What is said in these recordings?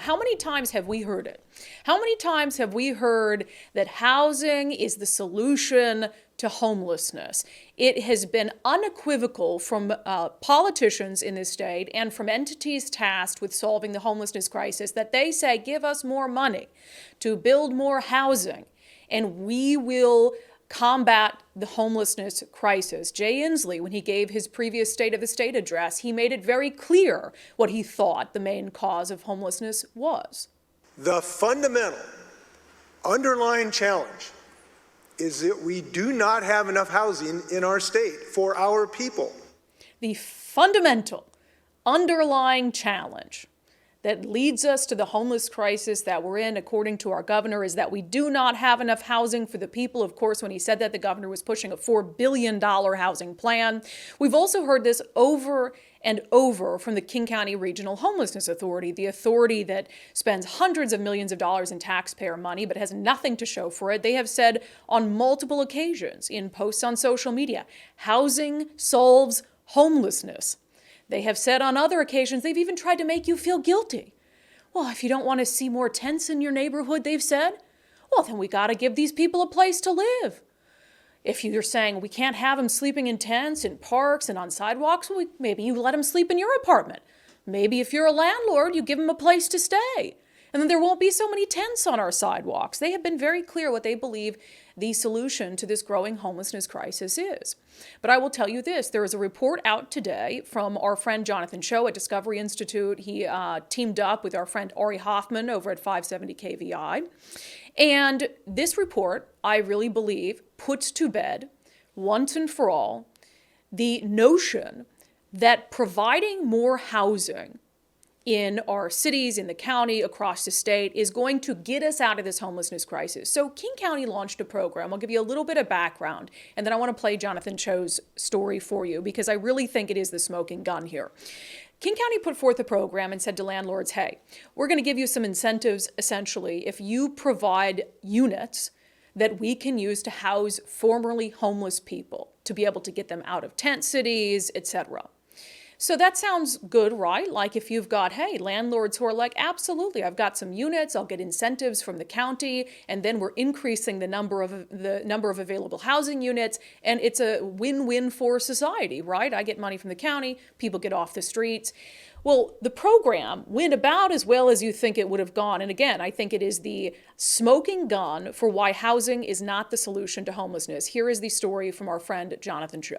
How many times have we heard it? How many times have we heard that housing is the solution to homelessness? It has been unequivocal from politicians in this state and from entities tasked with solving the homelessness crisis that they say, give us more money to build more housing, and we will combat the homelessness crisis. Jay Inslee, when he gave his previous State of the State address, he made it very clear what he thought the main cause of homelessness was. The fundamental underlying challenge is that we do not have enough housing in our state for our people. The fundamental underlying challenge that leads us to the homeless crisis that we're in, according to our governor, is that we do not have enough housing for the people. Of course, when he said that, the governor was pushing a $4 billion housing plan. We've also heard this over and over from the King County Regional Homelessness Authority, the authority that spends hundreds of millions of dollars in taxpayer money but has nothing to show for it. They have said on multiple occasions in posts on social media, housing solves homelessness. They have said on other occasions, they've even tried to make you feel guilty. Well, if you don't want to see more tents in your neighborhood, they've said, well, then we got to give these people a place to live. If you're saying we can't have them sleeping in tents, in parks, and on sidewalks, well, maybe you let them sleep in your apartment. Maybe if you're a landlord, you give them a place to stay. And then there won't be so many tents on our sidewalks. They have been very clear what they believe the solution to this growing homelessness crisis is. But I will tell you this, there is a report out today from our friend Jonathan Cho at Discovery Institute. He teamed up with our friend Ari Hoffman over at 570 KVI. And this report, I really believe, puts to bed once and for all the notion that providing more housing in our cities, in the county, across the state, is going to get us out of this homelessness crisis. So King County launched a program. I'll give you a little bit of background, and then I want to play Jonathan Cho's story for you, because I really think it is the smoking gun here. King County put forth a program and said to landlords, hey, we're going to give you some incentives, essentially, if you provide units that we can use to house formerly homeless people, to be able to get them out of tent cities, etc. So that sounds good, right? Like if you've got, hey, landlords who are like, absolutely, I've got some units, I'll get incentives from the county, and then we're increasing the number of available housing units, and it's a win-win for society, right? I get money from the county, people get off the streets. Well, the program went about as well as you think it would have gone. And again, I think it is the smoking gun for why housing is not the solution to homelessness. Here is the story from our friend Jonathan Cho.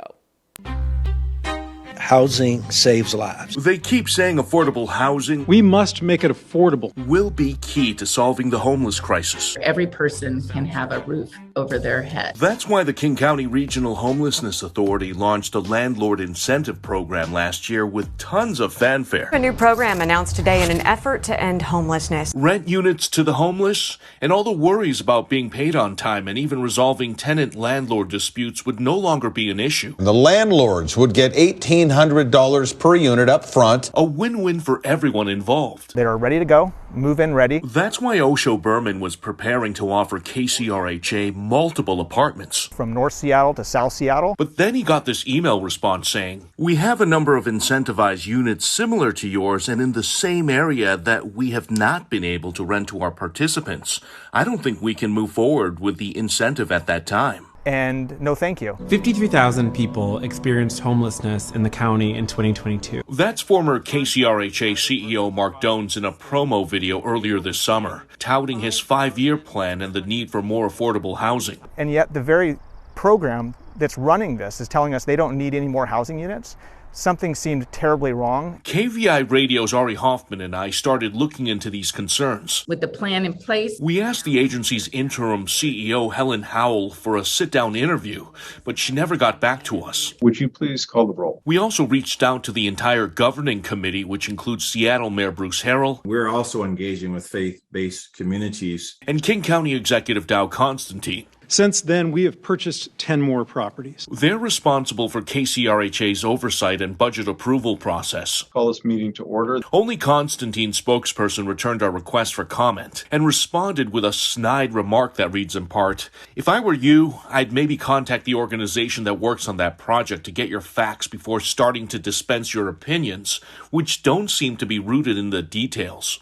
Housing saves lives. They keep saying affordable housing. We must make it affordable. Will be key to solving the homeless crisis. Every person can have a roof over their head. That's why the King County Regional Homelessness Authority launched a landlord incentive program last year with tons of fanfare. A new program announced today in an effort to end homelessness. Rent units to the homeless, and all the worries about being paid on time and even resolving tenant-landlord disputes would no longer be an issue. The landlords would get $1,800 per unit up front. A win-win for everyone involved. They are ready to go, move-in ready. That's why Osho Berman was preparing to offer KCRHA multiple apartments. From North Seattle to South Seattle. But then he got this email response saying, we have a number of incentivized units similar to yours and in the same area that we have not been able to rent to our participants. I don't think we can move forward with the incentive at that time. And no thank you. 53,000 people experienced homelessness in the county in 2022. That's former KCRHA CEO Mark Dones in a promo video earlier this summer, touting his 5-year plan and the need for more affordable housing. And yet the very program that's running this is telling us they don't need any more housing units. Something seemed terribly wrong. KVI Radio's Ari Hoffman and I started looking into these concerns. With the plan in place, we asked the agency's interim CEO, Helen Howell, for a sit-down interview, but she never got back to us. Would you please call the roll? We also reached out to the entire governing committee, which includes Seattle Mayor Bruce Harrell. We're also engaging with faith-based communities. And King County Executive Dow Constantine. Since then, we have purchased 10 more properties. They're responsible for KCRHA's oversight and budget approval process. Call this meeting to order. Only Constantine's spokesperson returned our request for comment and responded with a snide remark that reads in part, if I were you, I'd maybe contact the organization that works on that project to get your facts before starting to dispense your opinions, which don't seem to be rooted in the details.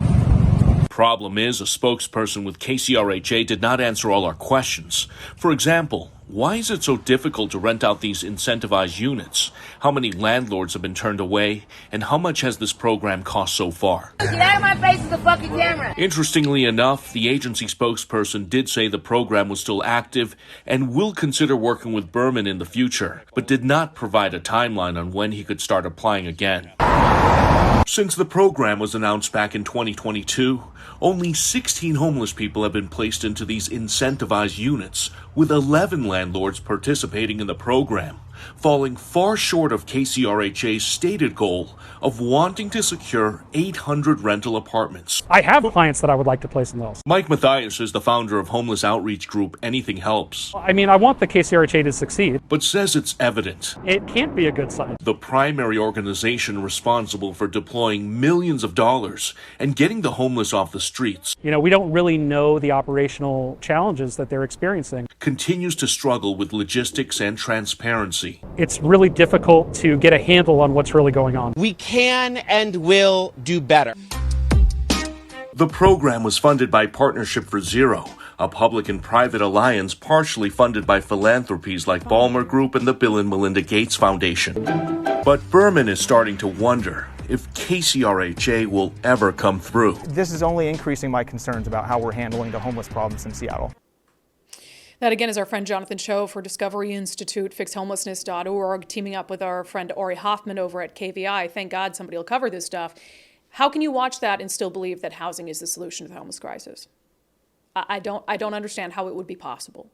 problem is, a spokesperson with KCRHA did not answer all our questions. For example, why is it so difficult to rent out these incentivized units? How many landlords have been turned away? And how much has this program cost so far? Get out of my face with the fucking camera! Interestingly enough, the agency spokesperson did say the program was still active and will consider working with Berman in the future, but did not provide a timeline on when he could start applying again. Since the program was announced back in 2022, only 16 homeless people have been placed into these incentivized units, with 11 landlords participating in the program, falling far short of KCRHA's stated goal of wanting to secure 800 rental apartments. I have clients that I would like to place in those. Mike Mathias is the founder of homeless outreach group Anything Helps. I mean, I want the KCRHA to succeed, but says it's evident it can't be a good sign. The primary organization responsible for deploying millions of dollars and getting the homeless off the streets, You know, we don't really know the operational challenges that they're experiencing. continues to struggle with logistics and transparency. It's really difficult to get a handle on what's really going on. We can and will do better. The program was funded by Partnership for Zero, a public and private alliance partially funded by philanthropies like Ballmer Group and the Bill and Melinda Gates Foundation. But Berman is starting to wonder if KCRHA will ever come through. This is only increasing my concerns about how we're handling the homeless problems in Seattle. That again is our friend Jonathan Cho for Discovery Institute, fixhomelessness.org, teaming up with our friend Ori Hoffman over at KVI. Thank God somebody will cover this stuff. How can you watch that and still believe that housing is the solution to the homeless crisis? I don't understand how it would be possible.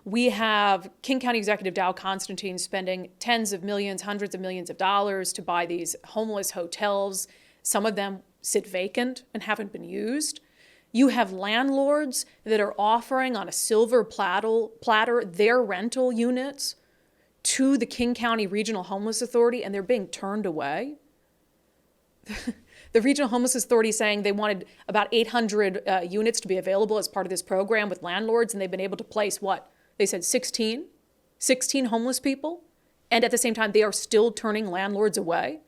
We have King County Executive Dow Constantine spending tens of millions, hundreds of millions of dollars to buy these homeless hotels. Some of them sit vacant and haven't been used. You have landlords that are offering on a silver platter their rental units to the King County Regional Homeless Authority, and they're being turned away. The Regional Homeless Authority saying they wanted about 800 units to be available as part of this program with landlords, and they've been able to place what? They said 16 homeless people, and at the same time, they are still turning landlords away.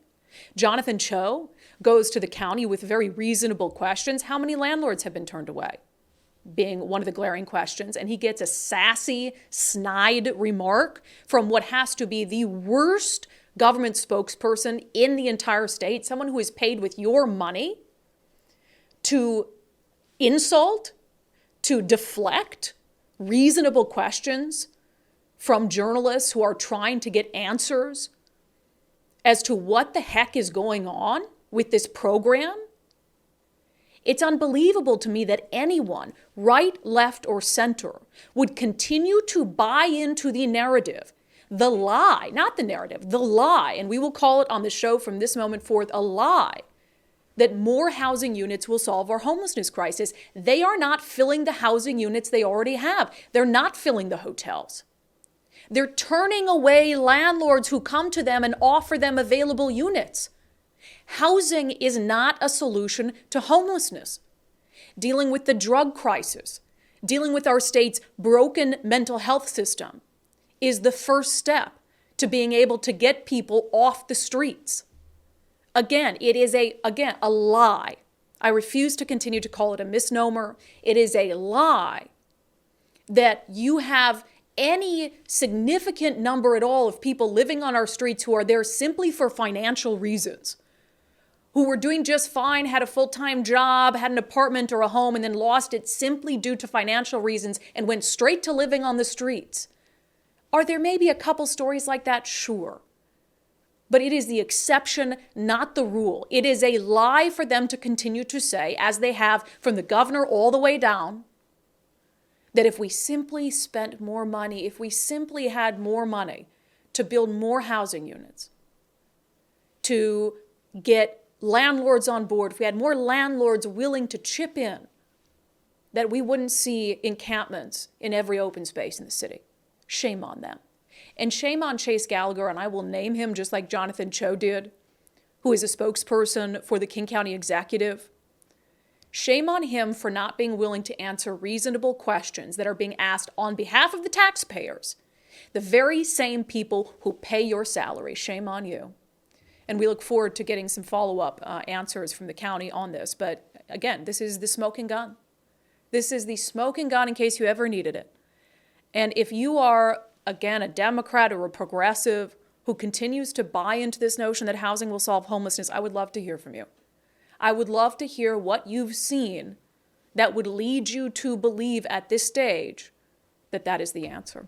Jonathan Cho goes to the county with very reasonable questions. How many landlords have been turned away? Being one of the glaring questions. And he gets a sassy, snide remark from what has to be the worst government spokesperson in the entire state, someone who is paid with your money to insult, to deflect reasonable questions from journalists who are trying to get answers as to what the heck is going on with this program. It's unbelievable to me that anyone, right, left, or center, would continue to buy into the narrative, the lie, not the narrative, the lie, and we will call it on the show from this moment forth a lie, that more housing units will solve our homelessness crisis. They are not filling the housing units they already have. They're not filling the hotels. They're turning away landlords who come to them and offer them available units. Housing is not a solution to homelessness. Dealing with the drug crisis, dealing with our state's broken mental health system is the first step to being able to get people off the streets. Again, it is a lie. I refuse to continue to call it a misnomer. It is a lie that you have any significant number at all of people living on our streets who are there simply for financial reasons, who were doing just fine, had a full-time job, had an apartment or a home, and then lost it simply due to financial reasons and went straight to living on the streets. Are there maybe a couple stories like that? Sure. But it is the exception, not the rule. It is a lie for them to continue to say, as they have from the governor all the way down, that if we simply spent more money, if we simply had more money to build more housing units, to get landlords on board, if we had more landlords willing to chip in, that we wouldn't see encampments in every open space in the city. Shame on them. And shame on Chase Gallagher, and I will name him just like Jonathan Cho did, who is a spokesperson for the King County Executive. Shame on him for not being willing to answer reasonable questions that are being asked on behalf of the taxpayers, the very same people who pay your salary. Shame on you. And we look forward to getting some follow-up answers from the county on this. But Again, this is the smoking gun. This is the smoking gun in case you ever needed it. And if you are, again, a Democrat or a progressive who continues to buy into this notion that housing will solve homelessness, I would love to hear from you. I would love to hear what you've seen that would lead you to believe at this stage that that is the answer.